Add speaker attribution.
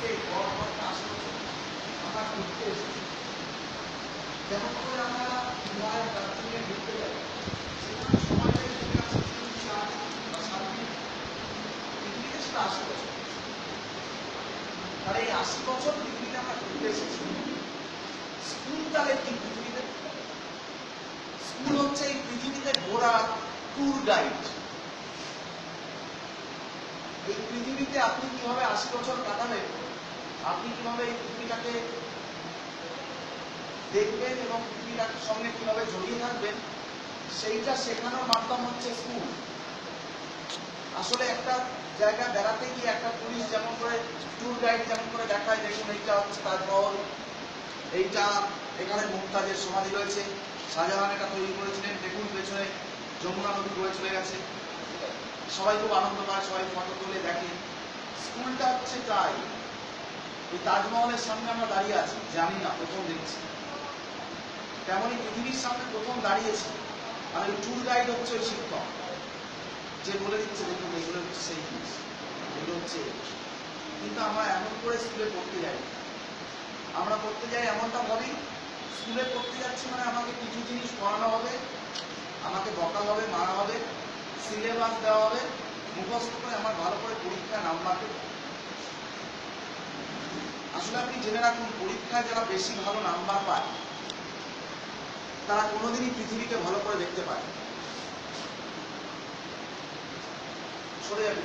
Speaker 1: আজকে গড় আশেপাশে আমরা ঘুরতে এসেছি। যেমন করে আমরা হিমালয় দার্জিলিংয়ে ঘুরতে যাই, সেখানে সময়টা চলে আসে 3-4 বা 7 দিন, পৃথিবীতে সেটা 80 বছর। তাহলে এই 80 বছর পৃথিবীতে আমরা ঘুরতে এসেছি। স্কুল তাহলে কি পৃথিবীতে? স্কুল হচ্ছে এই পৃথিবীতে ঘোরা ট্যুর গাইড। এই পৃথিবীতে আপনি কিভাবে 80 বছর কাটাবেন, আপনি কিভাবে এই পৃথিবীটাকে দেখবেন এবং পৃথিবীটার সঙ্গে কিভাবে জড়িয়ে থাকবেন, সেইটা শেখানোর মাধ্যম হচ্ছে স্কুল। আসলে একটা জায়গায় বেড়াতে গিয়ে একটা পুলিশ যেমন করে ট্যুর গাইড যেমন করে দেখায়, দেখুন এইটা হচ্ছে তাজমহল, এইটা এখানে মুমতাজের সমাধি রয়েছে, শাহজাহান এটা তৈরি করেছিলেন, দেখুন পেছনে যমুনা নদী বয়ে চলে গেছে, সবাই খুব আনন্দ পায়, সবাই ফটো তুলে দেখে। স্কুলটা হচ্ছে তাই। ওই তাজমহলের সামনে আমরা দাঁড়িয়ে আছি, জানি না, প্রথম দেখছি। তেমনই পৃথিবীর সামনে প্রথম দাঁড়িয়েছি, আর ওই ট্যুর গাইড হচ্ছে ওই শিক্ষক, যে বলে দিচ্ছে দেখুন এগুলো হচ্ছে সেই জিনিস, এগুলো হচ্ছে। কিন্তু আমরা এমন করে স্কুলে পড়তে যাই, আমরা পড়তে যাই এমনটা ভাবি স্কুলে পড়তে যাচ্ছি মানে আমাকে কিছু জিনিস পড়ানো হবে, আমাকে বকা হবে, মারা হবে, সিলেবাস দেওয়া হবে, মুখস্থ করে আমার ভালো করে পরীক্ষায় নাম্বার দেবে। আসলে আপনি জেনে রাখুন, পরীক্ষায় যারা বেশি ভালো নাম্বার পায় তারা কোনোদিনই পৃথিবীকে ভালো করে দেখতে পায়। সরে যাবে।